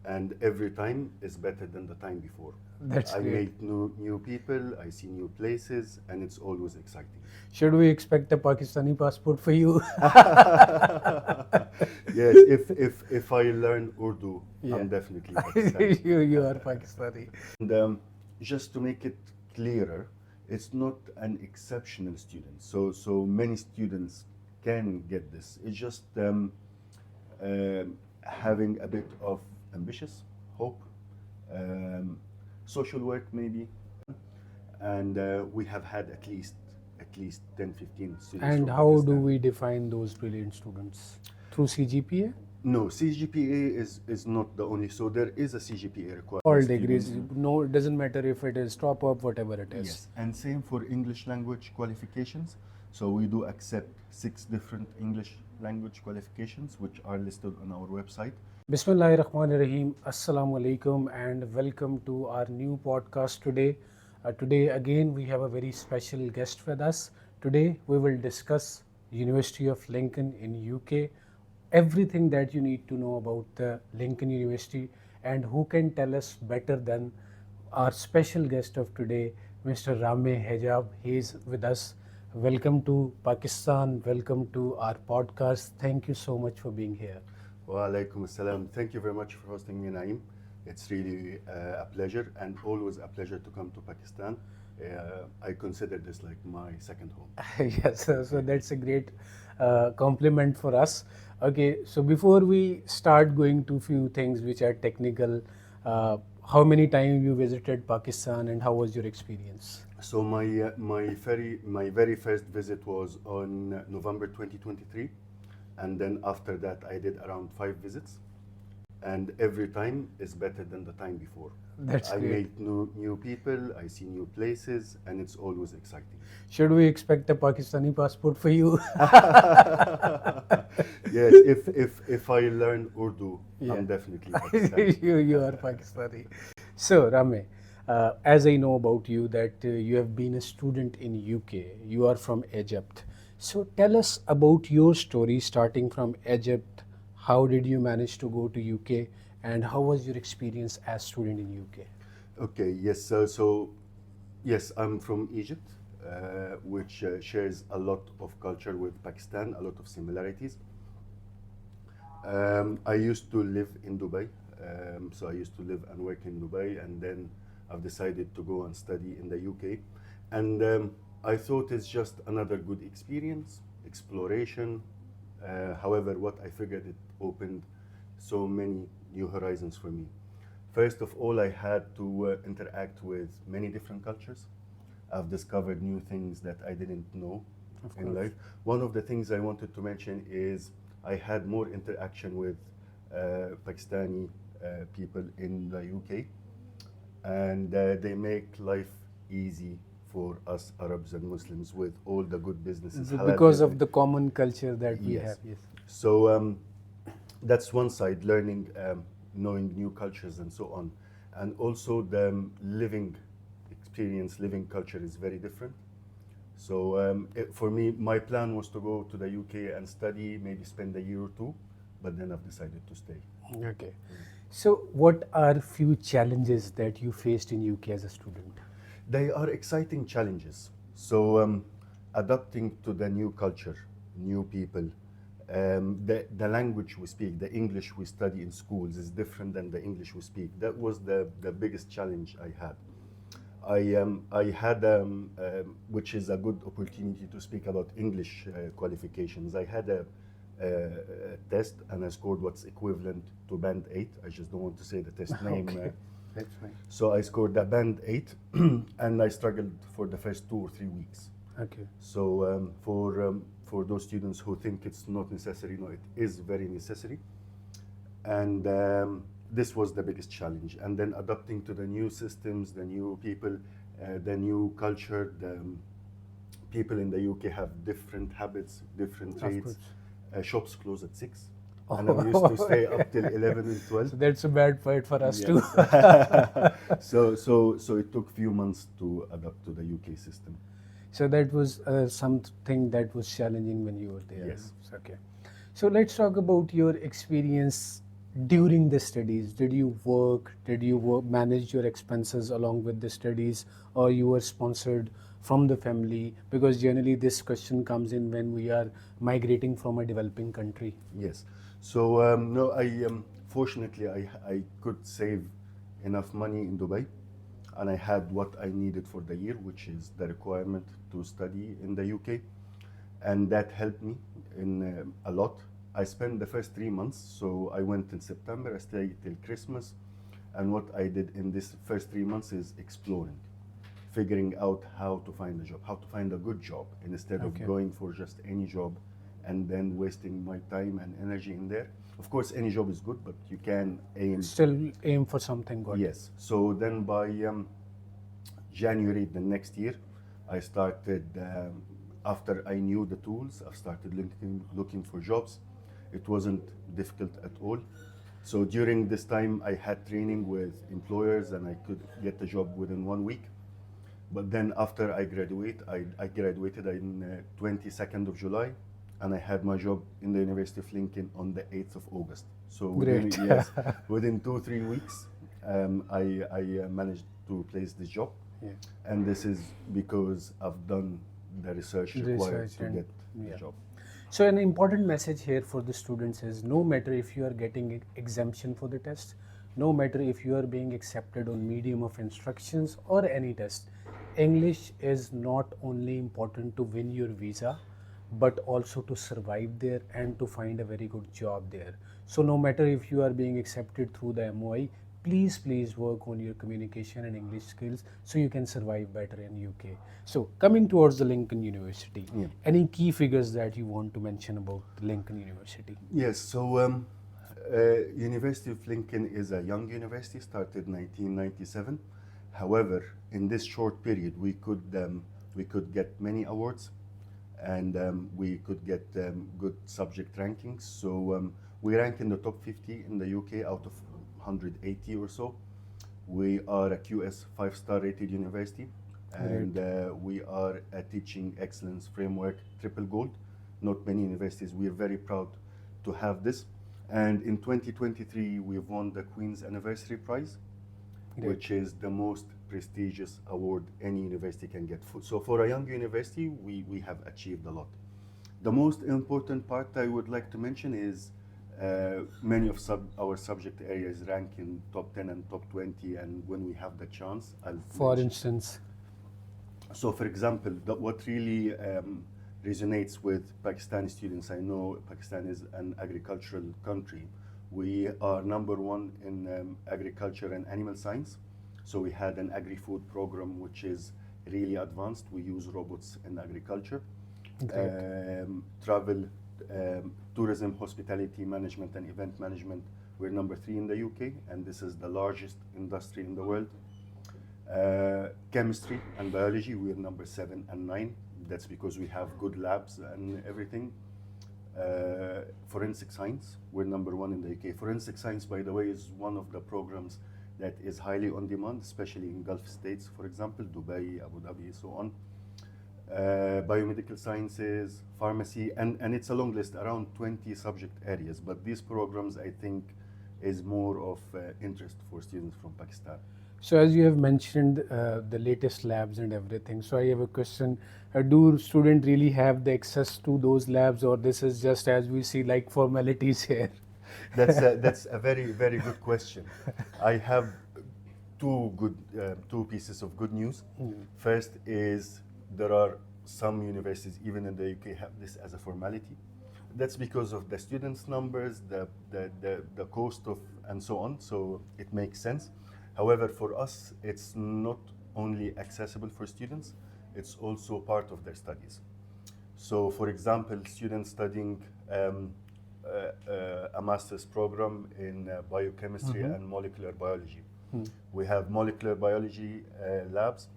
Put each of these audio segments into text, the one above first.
and every time is better than the time before. That's I great. meet new people, I see new places, and it's always exciting. Should we expect a Pakistani passport for you? Yes, if I learn Urdu, Yeah. I'm definitely Pakistani. You are Pakistani. And just to make it clearer, it's not an exceptional student. So many students can get this. It's just having a bit of ambitious hope, um, social work maybe, and we have had at least 10, 15 students And from how do Pakistan. we define those brilliant students? Through CGPA? No, CGPA is not the only. So there is a CGPA All requirement degrees. students. No, it doesn't matter if it is top up, whatever it is. Yes, and same for English language qualifications. So we do accept 6 different English language qualifications, which are listed on our website. Bismillahirrahmanirrahim. Assalamu alaikum and welcome to our new podcast today. Today again we have a very special guest with us. Today we will discuss University of Lincoln in UK, everything that you need to know about the Lincoln University, and who can tell us better than our special guest of today, Mr. Ramy Hegab. He is with us. Welcome to Pakistan. Welcome to our podcast. Thank you so much for being here. Wa alaikum assalam. Thank you very much for hosting me, Naeem. It's really a pleasure and always a pleasure to come to Pakistan. I consider this like my second home. Yes, so that's a great compliment for us. Okay, so before we start going to few things which are technical, how many times you visited Pakistan and how was your experience? So my very first visit was on November 2023, and then after that I did around 5 visits, and every time is better than the time before. That's I great. meet new people, I see new places, and it's always exciting. Should we expect a Pakistani passport for you? Yes, if I learn Urdu, Yeah. I'm definitely Pakistani. You are Pakistani. So, Ramy, as I know about you that you have been a student in UK, you are from Egypt. So tell us about your story starting from Egypt. How did you manage to go to UK and how was your experience as student in UK? Okay, yes, so yes, I'm from Egypt, which shares a lot of culture with Pakistan, a lot of similarities. I used to live in Dubai, so I used to live and work in Dubai, and then I've decided to go and study in the UK. And I thought it's just another good experience, exploration. However, what I figured, it opened so many new horizons for me. First of all, I had to interact with many different cultures. I've discovered new things that I didn't know Of in course. life. One of the things I wanted to mention is I had more interaction with Pakistani people in the UK, and they make life easy for us Arabs and Muslims with all the good businesses. halal Because of business. the common culture that we Yes. have, yes. So that's one side, learning, knowing new cultures and so on. And also the living experience, living culture is very different. So for me, my plan was to go to the UK and study, maybe spend a year or two, but then I've decided to stay. Okay. So what are few challenges that you faced in UK as a student? They are exciting challenges. So adapting to the new culture, new people, the language we speak, the English we study in schools is different than the English we speak. That was the biggest challenge I had. I had, which is a good opportunity to speak about English qualifications. I had a test and I scored what's equivalent to band 8. I just don't want to say the test name. Okay, that's fine. So I scored a band 8 and I struggled for the first 2 or 3 weeks. Okay. So for those students who think it's not necessary, no, it is very necessary. And this was the biggest challenge. And then adapting to the new systems, the new people, the new culture. The people in the UK have different habits, different Of trades. course. Shops close at 6. And I'm used to stay up till 11 and 12. So that's a bad fight for us too. Yes. So it took few months to adapt to the UK system. So that was something that was challenging when you were there. Yes. Okay. So let's talk about your experience during the studies, did you work? Did you manage your expenses along with the studies, or you were sponsored from the family? Because generally this question comes in when we are migrating from a developing country. Yes. So no, fortunately I could save enough money in Dubai, and I had what I needed for the year, which is the requirement to study in the UK, and that helped me in a lot. I spent the first 3 months, so I went in September, I stayed till Christmas, and what I did in this first 3 months is exploring, figuring out how to find a job, how to find a good job, instead of Okay. going for just any job and then wasting my time and energy in there. Of course, any job is good, but you can aim. Still aim for something good. Yes. So then by January the next year, I started, after I knew the tools, I started looking for jobs. It wasn't difficult at all. So during this time, I had training with employers and I could get the job within 1 week. But then after I graduated in 22nd of July, and I had my job in the University of Lincoln on the 8th of August. So within, Great. yes, within 2 3 weeks, I managed to place this job, Yeah. and this is because I've done the research required Research to and get yeah. the job. So an important message here for the students is no matter if you are getting exemption for the test, no matter if you are being accepted on medium of instructions or any test, English is not only important to win your visa, but also to survive there and to find a very good job there. So no matter if you are being accepted through the MOI, please work on your communication and English skills so you can survive better in UK. So coming towards the Lincoln University, Yeah. any key figures that you want to mention about the Lincoln University? Yes. So University of Lincoln is a young university, started 1997. However, in this short period, we could get many awards, and we could get good subject rankings. So we rank in the top 50 in the UK out of 180 or so. We are a QS 5-star rated university, and we are a teaching excellence framework triple gold. Not many universities. We are very proud to have this. And in 2023, we've won the Queen's Anniversary Prize, Great. which is the most prestigious award any university can get. So for a young university, we have achieved a lot. The most important part I would like to mention is many of our subject areas rank in top 10 and top 20, and when we have the chance, I'll For mention. instance, So for example, what really resonates with Pakistani students, I know Pakistan is an agricultural country. We are number one in agriculture and animal science. So we had an agri-food program which is really advanced. We use robots in agriculture. Great. Travel, tourism, hospitality management, and event management. We're number 3 in the UK, and this is the largest industry in the world. Chemistry and biology, we're number 7 and 9. That's because we have good labs and everything. Forensic science, we're number 1 in the UK. Forensic science, by the way, is one of the programs that is highly on demand, especially in Gulf states, for example, Dubai, Abu Dhabi, so on. Biomedical sciences, pharmacy, and it's a long list, around 20 subject areas. But these programs, I think, is more of interest for students from Pakistan. so as you have mentioned the latest labs and everything, so I have a question. Do students really have the access to those labs, or this is just as we see like formalities here? That's a very, very good question. I have two pieces of good news. First is there are some universities, even in the UK, have this as a formality. That's because of the students' numbers, the cost of, and so on. So it makes sense. However, for us, it's not only accessible for students; it's also part of their studies. So, for example, students studying a master's program in biochemistry and molecular biology. We have molecular biology labs,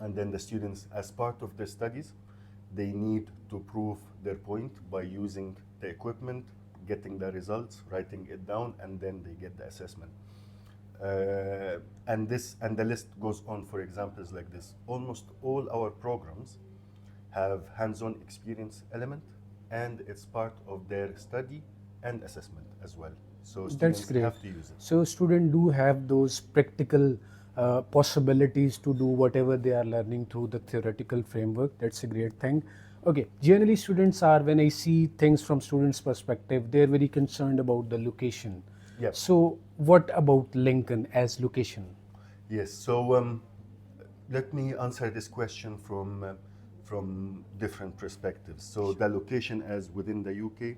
and then the students, as part of their studies, they need to prove their point by using the equipment, getting the results, writing it down, and then they get the assessment. And the list goes on for examples like this. Almost all our programs have hands-on experience element, and it's part of their study and assessment as well. So That's students great. have to use it. So students do have those practical possibilities to do whatever they are learning through the theoretical framework. That's a great thing. Okay, generally students are, when I see things from students' perspective, they're very concerned about the location. Yep. So what about Lincoln as location? Yes. So let me answer this question from different perspectives. So the location as within the UK,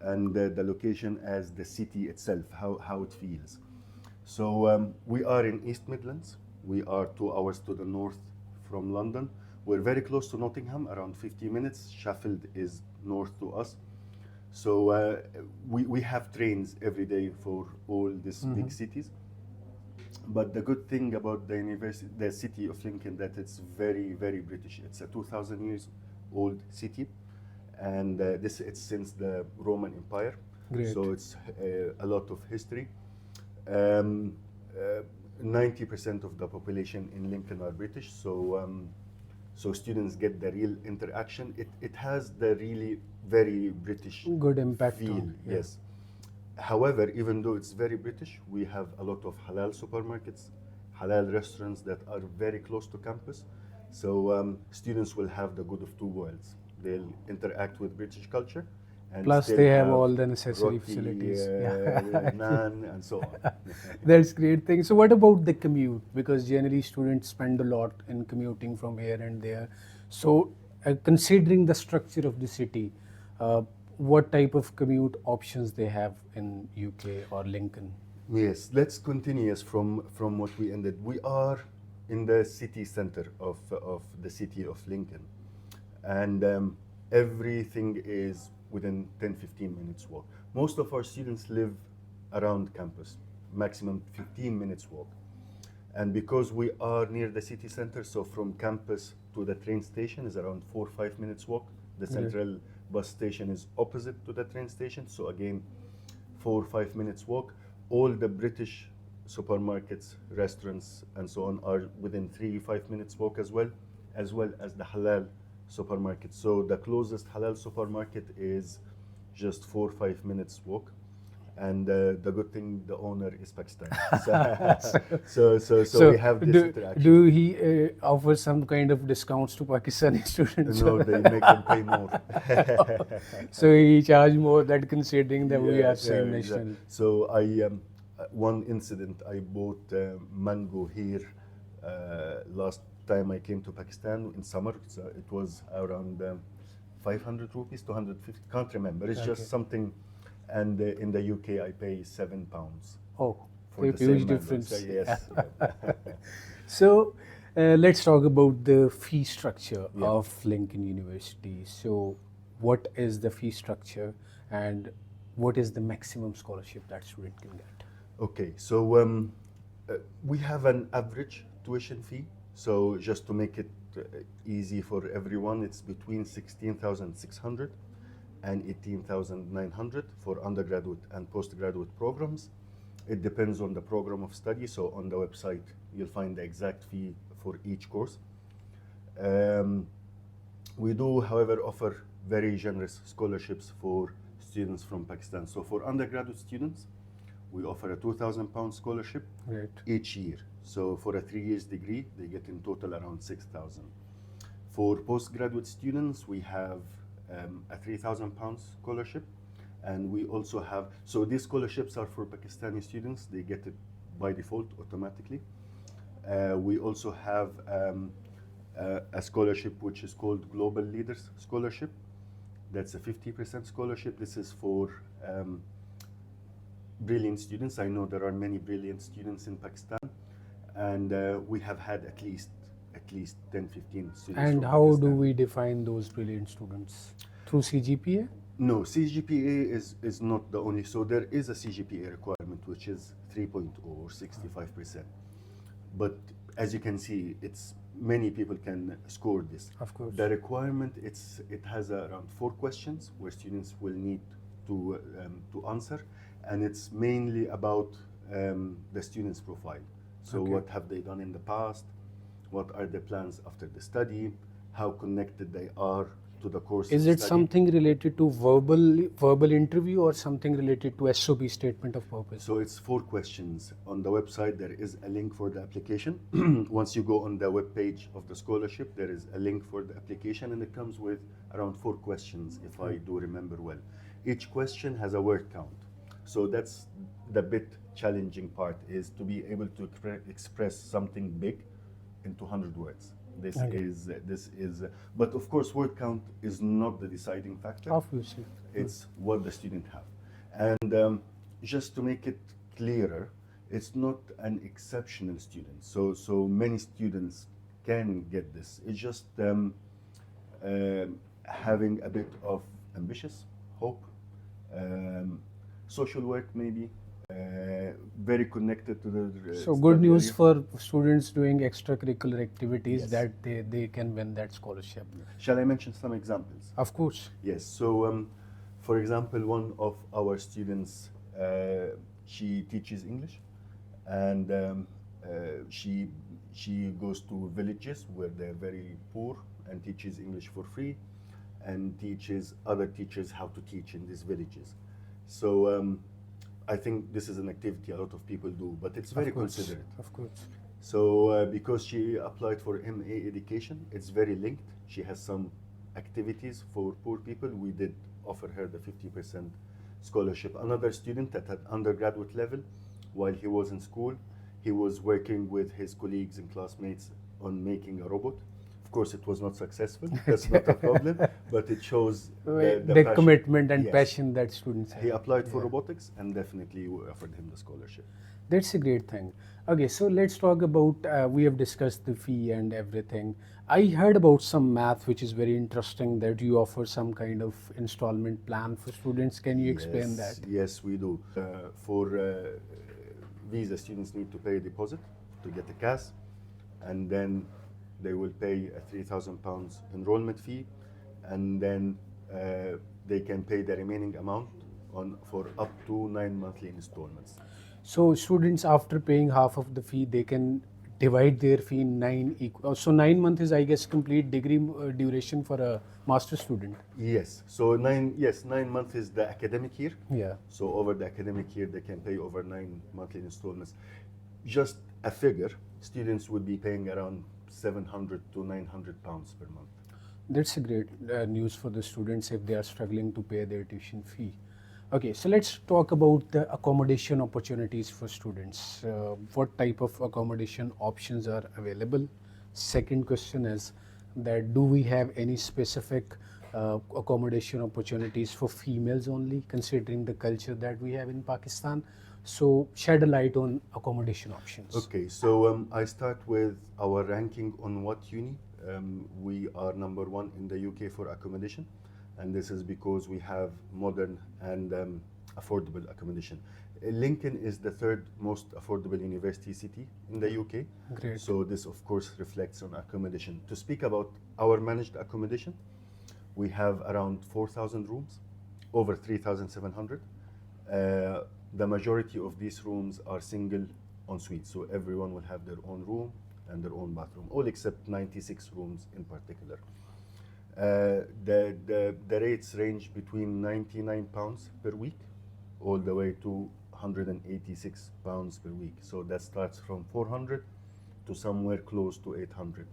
and the location as the city itself, how it feels. So we are in East Midlands. We are 2 hours to the north from London. We're very close to Nottingham, around 50 minutes. Sheffield is north to us. So we have trains every day for all these big cities. But the good thing about the city of Lincoln, that it's very, very British. It's a 2,000 years old city, and it's since the Roman Empire. Great. So it's a lot of history. Um, 90% of the population in Lincoln are British, so students get the real interaction. It has the really very British Good impact feel, on, yeah. yes. However, even though it's very British, we have a lot of halal supermarkets, halal restaurants that are very close to campus. So students will have the good of two worlds. They'll interact with British culture, and Plus still they have all the necessary roti, facilities. naan, and so on. That's great thing. So what about the commute? Because generally students spend a lot in commuting from here and there. So considering the structure of the city, what type of commute options they have in UK or Lincoln? Yes, let's continue from what we ended. We are in the city center of the city of Lincoln, and everything is within 10-15 minutes walk. Most of our students live around campus, maximum 15 minutes walk. And because we are near the city center, so from campus to the train station is around 4 or 5 minutes walk. The central bus station is opposite to the train station, so again, 4 or 5 minutes walk. All the British supermarkets, restaurants, and so on are within 3 or 5 minutes walk as well as the halal supermarket. So the closest halal supermarket is just 4 or 5 minutes walk. And the good thing, the owner is Pakistani. So we have this interaction. Do he offer some kind of discounts to Pakistani students? No, they make them pay more. So he charge more, that considering that we Yeah, are same yeah, nation. exactly. So one incident, I bought mango here last time I came to Pakistan in summer. So it was around 500 rupees, 250, can't remember. It's Okay. just something. And in the UK, I pay £7 Oh, for a the same huge mango. difference. So, yes. So let's talk about the fee structure Yeah. of Lincoln University. So what is the fee structure and what is the maximum scholarship that student can get? Okay, so we have an average tuition fee. So just to make it easy for everyone, it's between 16,600 and 18,900 for undergraduate and postgraduate programs. It depends on the program of study. So on the website, you'll find the exact fee for each course. We do, however, offer very generous scholarships for students from Pakistan. So for undergraduate students, we offer a £2,000 scholarship Right. each year. So for a 3 years degree, they get in total around 6,000. For postgraduate students, we have a £3,000 scholarship, and we also have, so these scholarships are for Pakistani students, they get it by default automatically. We also have a scholarship which is called Global Leaders Scholarship. That's a 50% scholarship. This is for brilliant students. I know there are many brilliant students in Pakistan, and we have had at least 10, 15 students. And from how do Pakistan. we define those brilliant students? Through CGPA? No, CGPA is not the only. So there is a CGPA requirement which is 3.0 or 65%. But as you can see, it's many people can score this. Of course. The requirement, it has around 4 questions where students will need to answer, and it's mainly about the student's profile. So Okay. what have they done in the past? What are their plans after the study? How connected they are to the course. Is it something related to verbal interview or something related to SOP, statement of purpose? So it's 4 questions. On the website, there is a link for the application. Once you go on the web page of the scholarship, there is a link for the application, and it comes with around 4 questions, if I do remember well. Each question has a word count. So that's the bit challenging part, is to be able to express something big into 100 words. This is, but of course, word count is not the deciding factor. Obviously. It's what the student have. And just to make it clearer, it's not an exceptional student. So many students can get this. It's just having a bit of ambitious hope, social work maybe, very connected to the so good news for students doing extracurricular activities, Yes. that they can win that scholarship. Shall I mention some examples? Of course. Yes. So, for example, one of our students, she teaches English, and she goes to villages where they're very poor and teaches English for free, and teaches other teachers how to teach in these villages. So I think this is an activity a lot of people do, but it's very Of course. considerate. Of course. So because she applied for MA education, it's very linked. She has some activities for poor people. We did offer her the 50% scholarship. Another student at an undergraduate level, while he was in school, he was working with his colleagues and classmates on making a robot. Of course, it was not successful. That's not a problem, but it shows the passion. Commitment and Yes. passion that students have. He applied for robotics, and definitely we offered him the scholarship. That's a great thing. Okay, so let's talk about, we have discussed the fee and everything. I heard about some math which is very interesting, that you offer some kind of installment plan for students. Can you explain that? Yes, we do. For visa, students need to pay a deposit to get a CAS, and then they will pay a £3,000 enrollment fee, and then they can pay the remaining amount for up to 9 monthly installments. So students, after paying half of the fee, they can divide their fee in 9 equal. So 9 months is, I guess, complete degree duration for a master student. Yes. So 9 months is the academic year. Yeah. So over the academic year, they can pay over 9 monthly installments. Just a figure, students would be paying around 700 to 900 pounds per month. That's a great news for the students if they are struggling to pay their tuition fee. Okay, so let's talk about the accommodation opportunities for students. What type of accommodation options are available? Second question is that, do we have any specific accommodation opportunities for females only, considering the culture that we have in Pakistan? So shed a light on accommodation options. Okay, so I start with our ranking on what uni. We are number 1 in the UK for accommodation, and this is because we have modern and affordable accommodation. Lincoln is the 3rd most affordable university city in the UK. Great. So this, of course, reflects on accommodation. To speak about our managed accommodation, we have around 4,000 rooms, over 3,700. The majority of these rooms are single en suite, so everyone will have their own room and their own bathroom, all except 96 rooms in particular. The rates range between £99 per week all the way to £186 per week. So that starts from 400 to somewhere close to 800.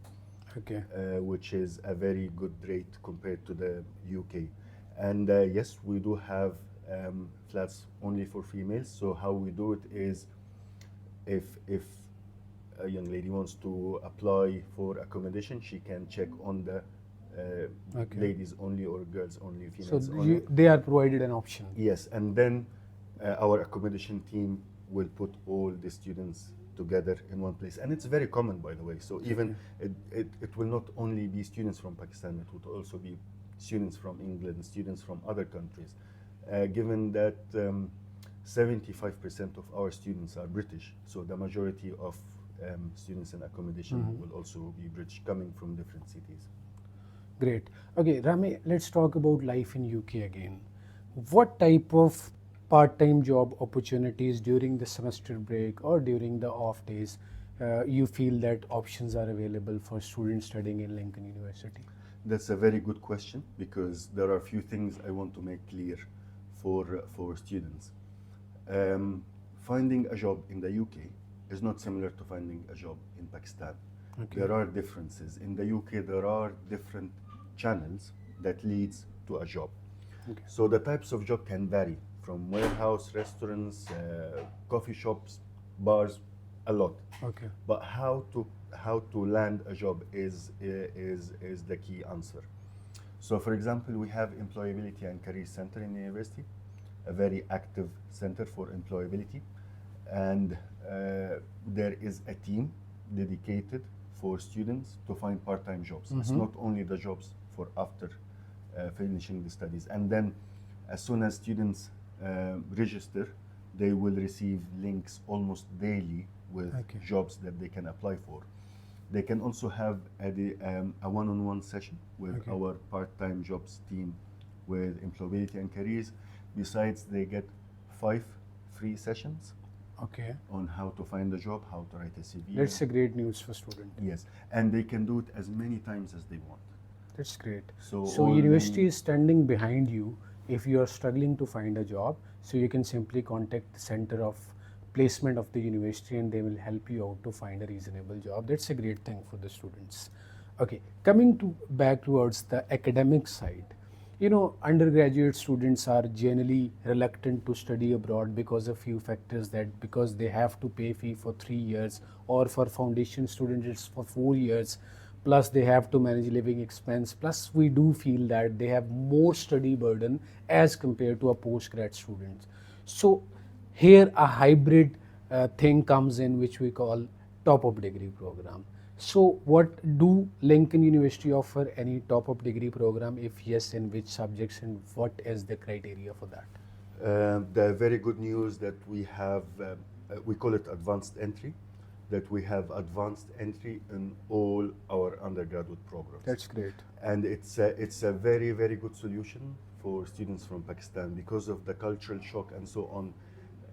Okay. Which is a very good rate compared to the UK. And yes, we do have flats only for females. So how we do it is, if a young lady wants to apply for accommodation, she can check on the Okay. ladies only or girls only, So females only. they are provided an option. Yes, and then our accommodation team will put all the students together in one place, and it's very common, by the way. So even it will not only be students from Pakistan, it would also be students from England, students from other countries. Given that 75% of our students are British, so the majority of students in accommodation will also be British, coming from different cities. Great. Okay, Ramy, let's talk about life in UK again. What type of part-time job opportunities during the semester break or during the off days you feel that options are available for students studying in Lincoln University? That's a very good question because there are a few things I want to make clear for students. Finding a job in the UK is not similar to finding a job in Pakistan. Okay. There are differences. In the UK, there are different channels that leads to a job. Okay. So the types of job can vary from warehouse, restaurants, coffee shops, bars, a lot. Okay. But how to land a job is the key answer. So, for example, we have Employability and Career Center in the university, a very active center for employability, and there is a team dedicated for students to find part-time jobs. It's not only the jobs for after finishing the studies, and then as soon as students register, they will receive links almost daily with Okay. jobs that they can apply for. They can also have a one-on-one session with Okay. our part-time jobs team with employability and careers. Besides, they get 5 free sessions Okay. on how to find a job, how to write a CV. That's a great news for students. Yes, and they can do it as many times as they want. That's great. So So all university the- is standing behind you if you are struggling to find a job. So you can simply contact the center of placement of the university and they will help you out to find a reasonable job. That's a great thing for the students. Okay, coming to back towards the academic side. You know, undergraduate students are generally reluctant to study abroad because of few factors, that because they have to pay fee for 3 years, or for foundation students it's for 4 years, plus they have to manage living expense, plus we do feel that they have more study burden as compared to a postgrad student. So here a hybrid thing comes in which we call top-up degree program. So what do Lincoln University offer any top-up degree program? If yes, in which subjects and what is the criteria for that? The very good news that we have, we call it advanced entry, that we have advanced entry in all our undergraduate programs. That's great. And it's a very, very good solution for students from Pakistan because of the cultural shock and so on.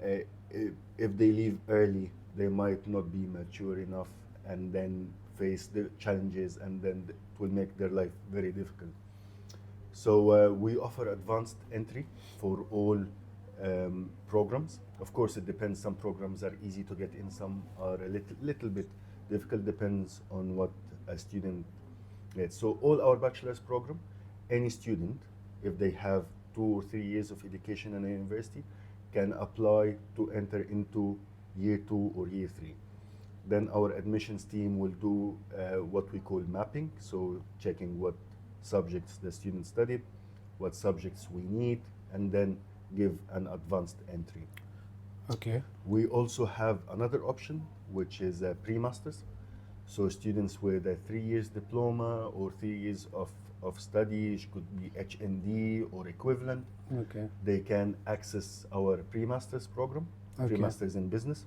If they leave early, they might not be mature enough and then face the challenges, and then it will make their life very difficult. So we offer advanced entry for all programs. Of course, it depends. Some programs are easy to get in, some are a little bit difficult, depends on what a student gets. So all our bachelor's program, any student, if they have 2 or 3 years of education in a university, can apply to enter into year 2 or year 3. Then our admissions team will do what we call mapping, so checking what subjects the student studied, what subjects we need, and then give an advanced entry. Okay. We also have another option, which is a pre-masters. So students with a 3 years diploma or 3 years of studies, could be HND or equivalent, Okay. they can access our pre-masters program, Okay. pre-masters in business,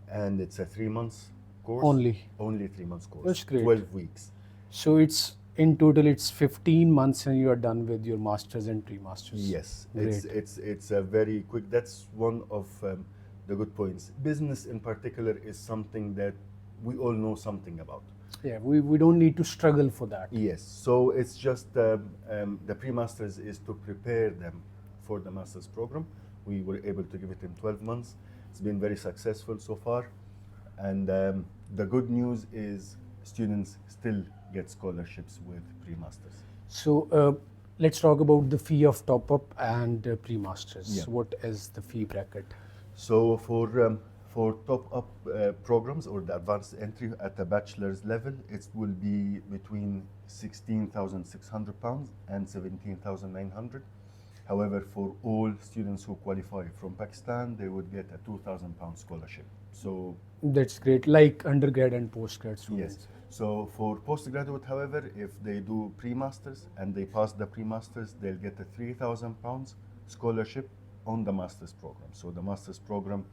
and it's a 3 months course. Only 3 months course. That's great. 12 weeks. So it's in total it's 15 months and you are done with your masters and pre-masters. Yes, Great. it's a very quick. That's one of the good points. Business in particular is something that we all know something about. Yeah, we don't need to struggle for that. Yes, so it's just the pre-masters is to prepare them for the master's program. We were able to give it in 12 months. It's been very successful so far, and the good news is students still get scholarships with pre-masters. So let's talk about the fee of top-up and pre-masters. Yeah. What is the fee bracket? So for top-up programs or the advanced entry at the bachelor's level, it will be between £16,600 and £17,900. However, for all students who qualify from Pakistan, they would get a £2,000 scholarship. So That's great, like undergrad and postgrad students. yes. So for postgraduate, however, if they do pre-masters and they pass the pre-masters, they'll get a £3,000 scholarship on the master's program. So the master's program,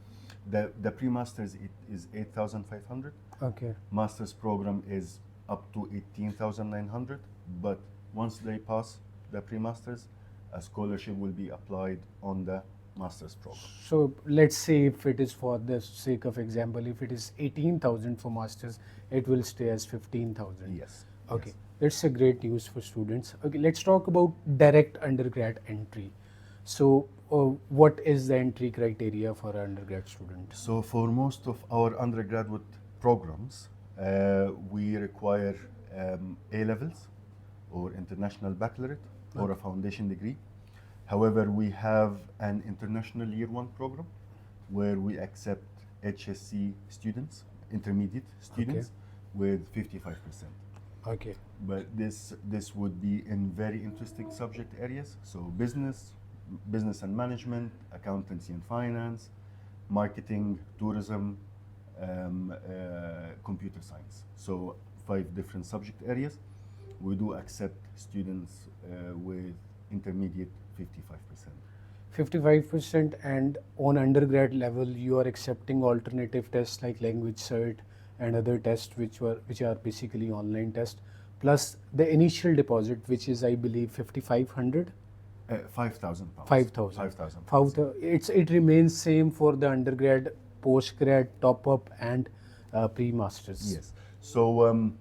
the pre-masters is 8,500. Okay. Master's program is up to 18,900. But once they pass the pre-masters, a scholarship will be applied on the master's program. So let's say if it is, for the sake of example, if it is 18,000 for masters, it will stay as 15,000. Yes. Okay. Yes. That's a great news for students. Okay, let's talk about direct undergrad entry. So, what is the entry criteria for an undergrad student? So for most of our undergraduate programs, we require A levels or international baccalaureate or a foundation degree. However, we have an international year one program where we accept HSC students, intermediate students, with 55%. Okay. But this would be in very interesting subject areas. So business and management, accountancy and finance, marketing, tourism, computer science. So 5 different subject areas. We do accept students with intermediate 55%. 55%, and on undergrad level you are accepting alternative tests like language cert and other tests which are basically online tests, plus the initial deposit, which is I believe 5500. 5,000 pounds. 5000. 5,000 pounds. It remains same for the undergrad, postgrad, top up, and pre-masters. Yes. So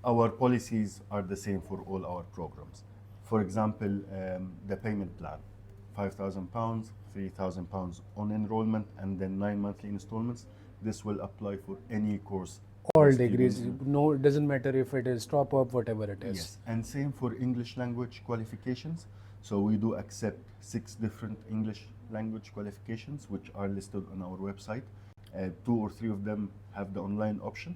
our policies are the same for all our programs. For example, the payment plan, 5,000 pounds, 3,000 pounds on enrollment, and then 9 monthly installments. This will apply for any course. All the degrees, student- no, it doesn't matter if it is top up, whatever it is. Yes, and same for English language qualifications. So we do accept 6 different English language qualifications, which are listed on our website. 2 or 3 of them have the online option.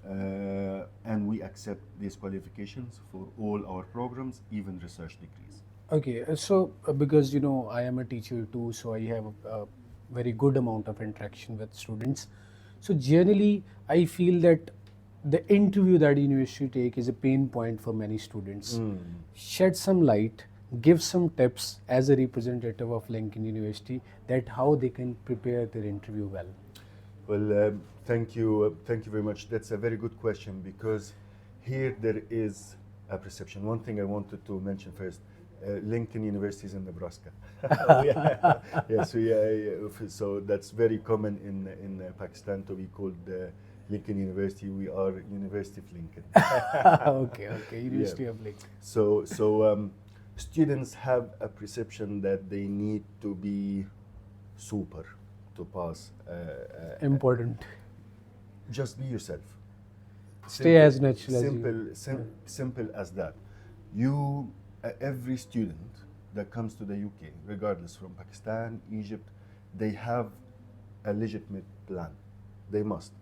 And we accept these qualifications for all our programs, even research degrees. Okay, so because I am a teacher too, so I have a very good amount of interaction with students. So generally, I feel that the interview that university take is a pain point for many students. Shed some light, give some tips as a representative of Lincoln University that how they can prepare their interview well. Well, thank you very much. That's a very good question, because here there is a perception. One thing I wanted to mention first, Lincoln University is in Nebraska. Yes, so that's very common in Pakistan to be called Lincoln University. We are University of Lincoln. Okay, University of Lincoln. So students have a perception that they need to be super to pass. Important. Just be yourself. Stay as natural as you. Simple as that. Every student that comes to the UK, regardless from Pakistan, Egypt, they have a legitimate plan. They must.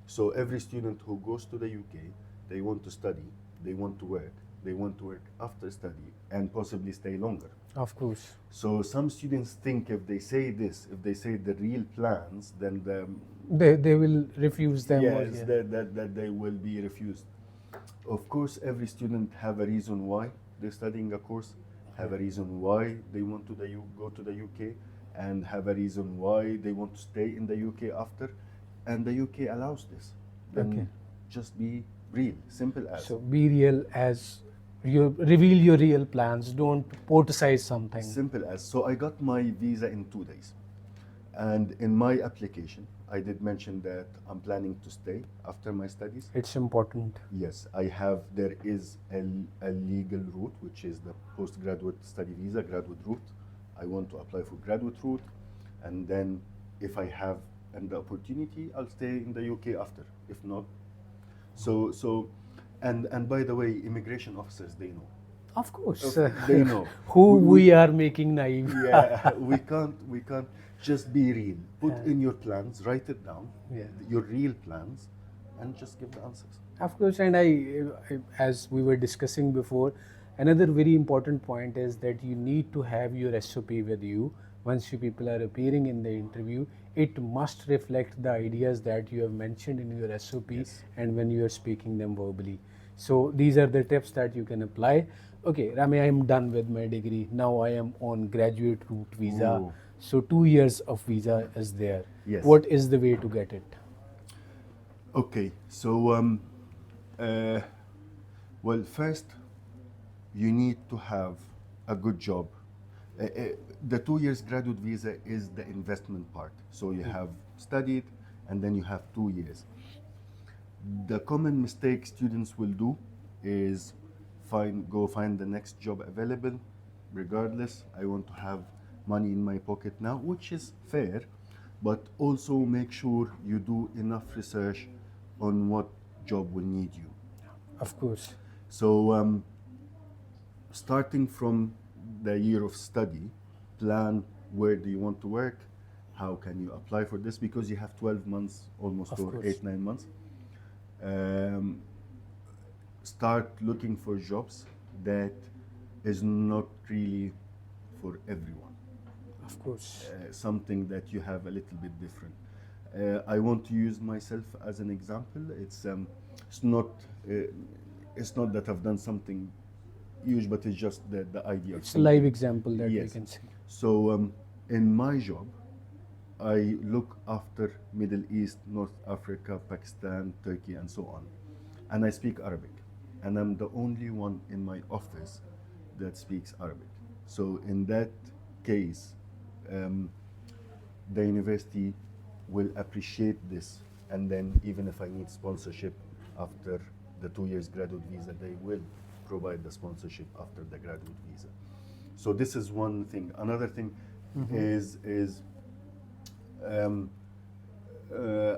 So every student who goes to the UK, they want to study, they want to work, they want to work after study and possibly stay longer. Of course. So some students think if they say this, if they say the real plans, then They will refuse them. yes, that they will be refused. Of course, every student have a reason why they're studying a course, have a reason why they want to go to the UK, and have a reason why they want to stay in the UK after, and the UK allows this. Then just be real, simple as. So be real as you reveal your real plans. Don't politicize something. Simple as. So I got my visa in 2 days. And in my application, I did mention that I'm planning to stay after my studies. It's important. Yes, there is a legal route, which is the postgraduate study visa, graduate route. I want to apply for graduate route. And then if I have the opportunity, I'll stay in the UK after. If not, and by the way, immigration officers, they know. Of course. They know. Who we are making naive. Yeah, we can't just be real. Put in your plans, write it down, your real plans, and just give the answers. Of course, and as we were discussing before, another very important point is that you need to have your SOP with you. Once you people are appearing in the interview, it must reflect the ideas that you have mentioned in your SOP and when you are speaking them verbally. So these are the tips that you can apply. Okay, Ramy, I am done with my degree. Now I am on graduate route visa. Ooh. So 2 years of visa is there. Yes. What is the way to get it? Okay, so well, first you need to have a good job. The 2 years graduate visa is the investment part. So you have studied and then you have 2 years. The common mistake students will do is go find the next job available. Regardless, I want to have money in my pocket now, which is fair, but also make sure you do enough research on what job will need you. Of course. So, starting from the year of study, plan where do you want to work, how can you apply for this, because you have 12 months almost, Of or course. 8-9 months. Um, Start looking for jobs that is not really for everyone. Of course. Something that you have a little bit different. I want to use myself as an example. It's not uh, it's not that I've done something huge, but it's just the idea. It's a live example that we Yes. can see. So in my job, I look after Middle East, North Africa, Pakistan, Turkey, and so on, and I speak Arabic, and I'm the only one in my office that speaks Arabic. So in that case, the university will appreciate this, and then even if I need sponsorship after the 2 years graduate visa, they will provide the sponsorship after the graduate visa. So this is one thing. Another thing is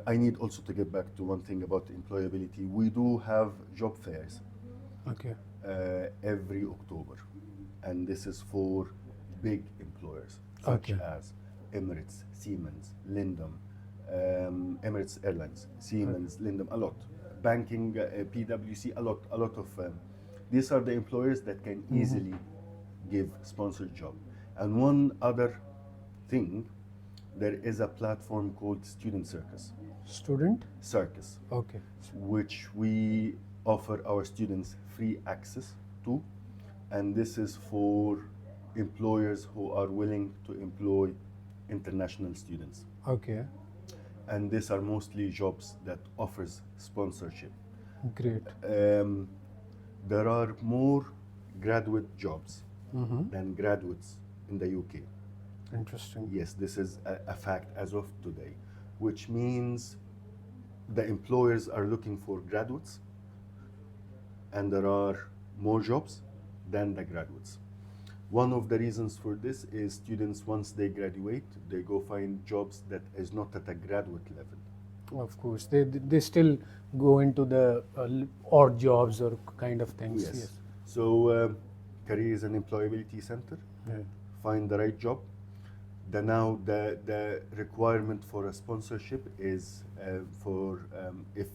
I need also to get back to one thing about employability. We do have job fairs Okay. every October, and this is for big employers such Okay. as Emirates, Siemens, Lindum, Emirates Airlines, Siemens, Lindum, a lot. Banking, PwC, a lot of. These are the employers that can easily give sponsored job. And one other thing, there is a platform called Student Student? Circus, Okay. which we offer our students free access to, and this is for employers who are willing to employ international students, Okay. and these are mostly jobs that offers sponsorship. Great. There are more graduate jobs than graduates in the UK. Interesting. Yes, this is a fact as of today, which means the employers are looking for graduates, and there are more jobs than the graduates. One of the reasons for this is students, once they graduate, they go find jobs that is not at a graduate level. Of course. They still go into the odd jobs or kind of things. Yes. So, Careers and Employability Center, Yeah. find the right job. The requirement for a sponsorship is for if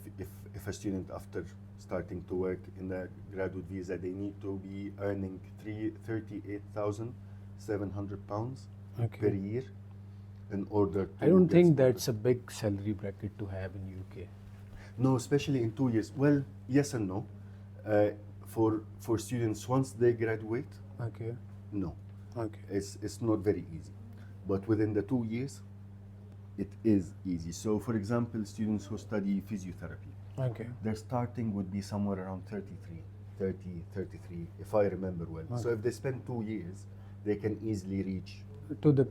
a student, after starting to work in the graduate visa, they need to be earning £38,700 Okay. per year in order to I don't get think sponsored. that's a big salary bracket to have in UK. No, especially in 2 years. Well, yes and no. For students, once they graduate, Okay. no, Okay. it's not very easy. But within the 2 years, it is easy. So, for example, students who study physiotherapy, Okay. their starting would be somewhere around 33, if I remember well. So Okay. if they spend 2 years, they can easily reach. To the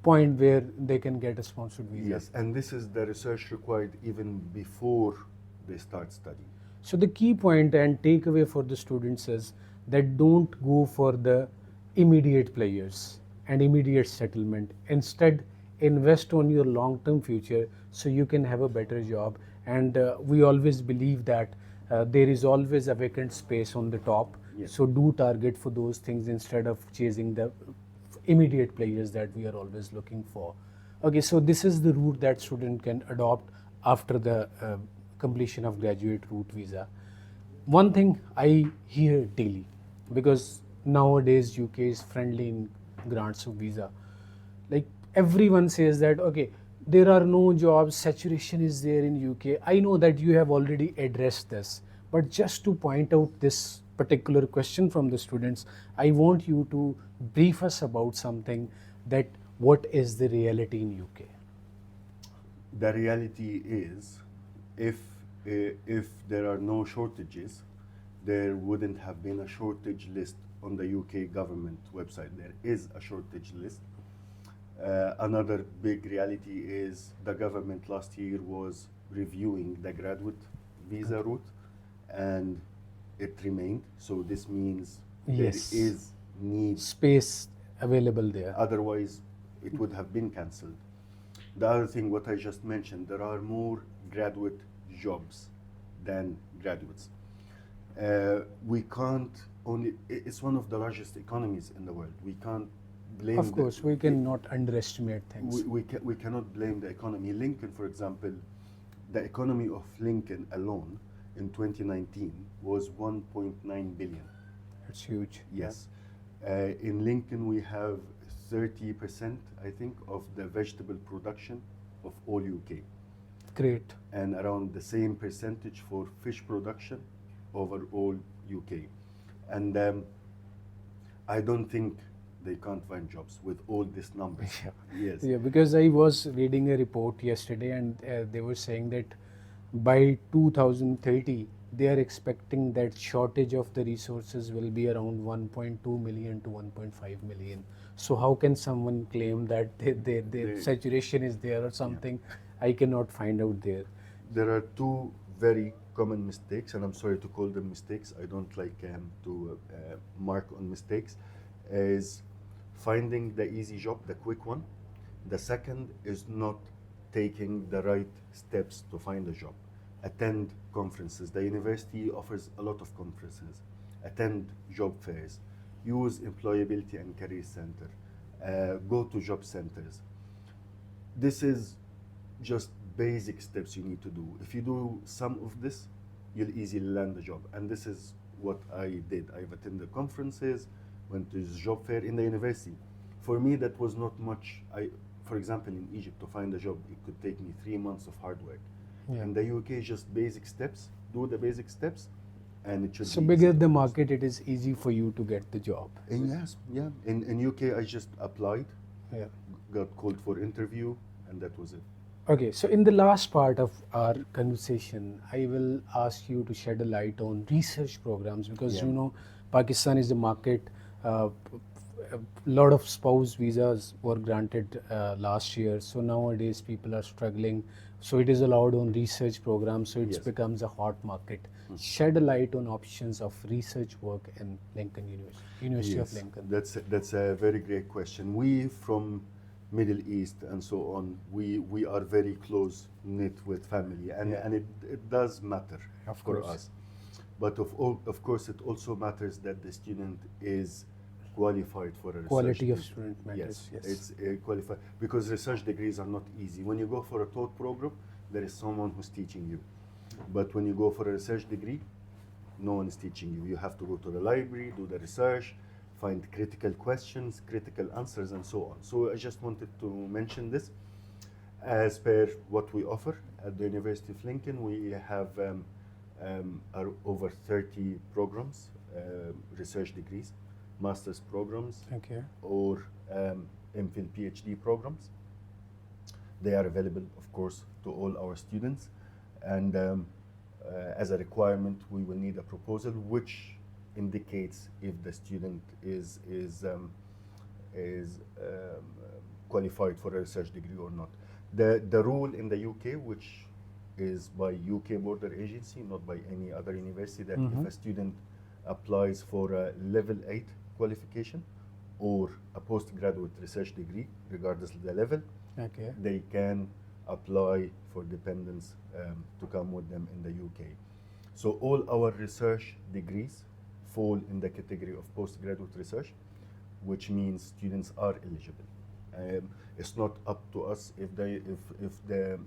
point where they can get a sponsored visa. Yes, and this is the research required even before they start studying. So the key point and takeaway for the students is that don't go for the immediate players and immediate settlement. Instead, invest on your long-term future so you can have a better job. And we always believe that there is always a vacant space on the top. Yes. So do target for those things instead of chasing the immediate players that we are always looking for. Okay, so this is the route that student can adopt after the completion of graduate route visa. One thing I hear daily, because nowadays UK is friendly in grants of visa, like everyone says that okay, there are no jobs, saturation is there in UK. I know that you have already addressed this, but just to point out this particular question from the students, I want you to brief us about something, that what is the reality in UK? The reality is, if there are no shortages, there wouldn't have been a shortage list on the UK government website. There is a shortage list. Another big reality is the government last year was reviewing the graduate visa route, and it remained. So this means there Yes. is need. Space available there. Otherwise, it would have been cancelled. The other thing, what I just mentioned, there are more graduate jobs than graduates. We can't only, it's one of the largest economies in the world. We can't blame Of course, we cannot underestimate things. we cannot blame the economy. Lincoln, for example, the economy of Lincoln alone in 2019 was 1.9 billion. It's huge. Yes. In Lincoln, we have 30%, I think, of the vegetable production of all UK, Great. and around the same percentage for fish production over all UK. And I don't think they can't find jobs with all these numbers. Yeah. Yes. Yeah, because I was reading a report yesterday, and they were saying that by 2030 they are expecting that shortage of the resources will be around 1.2 million to 1.5 million. So how can someone claim that the saturation is there or something? I cannot find out there. There are two very common mistakes, and I'm sorry to call them mistakes. I don't like to mark on mistakes. Is finding the easy job, the quick one. The second is not taking the right steps to find a job. Attend conferences. The university offers a lot of conferences. Attend job fairs. Use employability and career center. Go to job centers. This is just basic steps you need to do. If you do some of this, you'll easily land a job. And this is what I did. I've attended conferences, went to this job fair in the university. For me, that was not much. For example, in Egypt, to find a job, it could take me 3 months of hard work. Yeah. In the UK, just basic steps. Do the basic steps, and it should So be bigger easy. the market, it is easy for you to get the job. And yes, yeah. In UK, I just applied, Yeah. got called for interview, and that was it. Okay, so in the last part of our conversation, I will ask you to shed a light on research programs, because Yeah. you know Pakistan is the market. A lot of spouse visas were granted last year, so nowadays people are struggling. So it is allowed on research programs, so it Yes. becomes a hot market. Shed a light on options of research work in Lincoln University of Yes, Lincoln. that's a very great question. We from Middle East and so on, we are very close knit with family, and, Yeah. and it does matter Of for course. us. But of course, it also matters that the student is qualified for a research Quality of degree. student matters. Yes. It's qualified, because research degrees are not easy. When you go for a taught program, there is someone who's teaching you. But when you go for a research degree, no one is teaching you. You have to go to the library, do the research, find critical questions, critical answers, and so on. So I just wanted to mention this. As per what we offer at the University of Lincoln, we have over 30 programs, research degrees, master's programs, Okay. or MPhil PhD programs. They are available, of course, to all our students. And as a requirement, we will need a proposal which indicates if the student is qualified for a research degree or not. The rule in the UK, which is by UK Border Agency, not by any other university, that if a student applies for a level 8 qualification or a postgraduate research degree, regardless of the level, Okay. they can apply for dependents to come with them in the UK. So all our research degrees fall in the category of postgraduate research, which means students are eligible. It's not up to us if the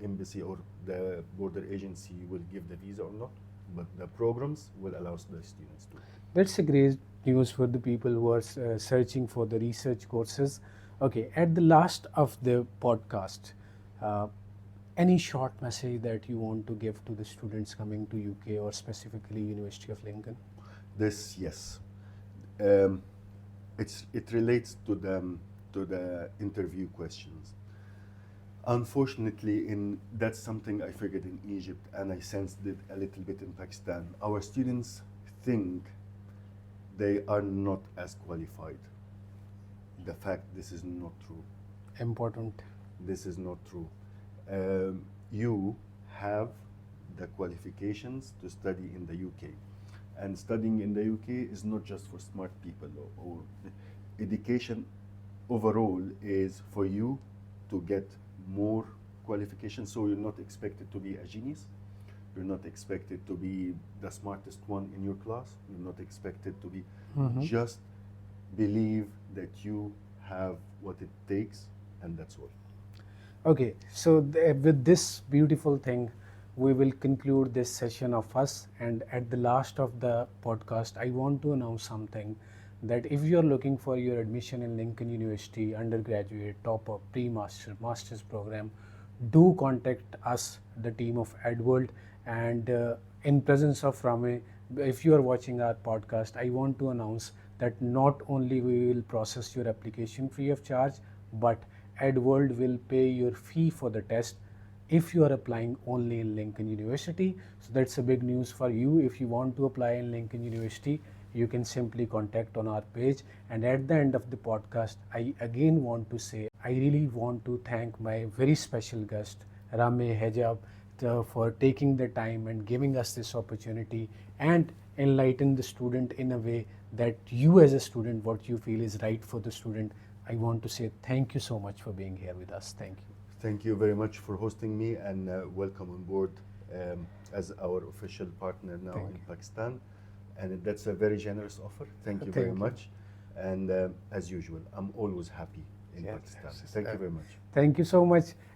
embassy or the border agency will give the visa or not, but the programs will allow the students to. That's a great news for the people who are searching for the research courses. Okay, at the last of the podcast, any short message that you want to give to the students coming to UK or specifically University of Lincoln? This, yes, it relates to the interview questions. Unfortunately, that's something I figured in Egypt, and I sensed it a little bit in Pakistan. Our students think they are not as qualified. the fact this is not true. Important. This is not true. You have the qualifications to study in the UK. And studying in the UK is not just for smart people, or education overall is for you to get more qualifications. So you're not expected to be a genius. You're not expected to be the smartest one in your class. You're not expected to be, just believe that you have what it takes, and that's all. Okay, so with this beautiful thing, we will conclude this session of us. And at the last of the podcast, I want to announce something, that if you are looking for your admission in Lincoln University, undergraduate, top-up, pre-master, master's program, do contact us, the team of Edworld. And in presence of Ramy, if you are watching our podcast, I want to announce that not only we will process your application free of charge, but Edworld will pay your fee for the test if you are applying only in Lincoln University. So that's a big news for you. If you want to apply in Lincoln University, you can simply contact on our page. And at the end of the podcast, I again want to say, I really want to thank my very special guest, Ramy Hegab, for taking the time and giving us this opportunity and enlighten the student in a way that you as a student, what you feel is right for the student. I want to say thank you so much for being here with us. Thank you. Thank you very much for hosting me, and welcome on board as our official partner now in Pakistan. And that's a very generous offer. Thank you very much. And as usual, I'm always happy in Pakistan. Thank you very much. Thank you so much.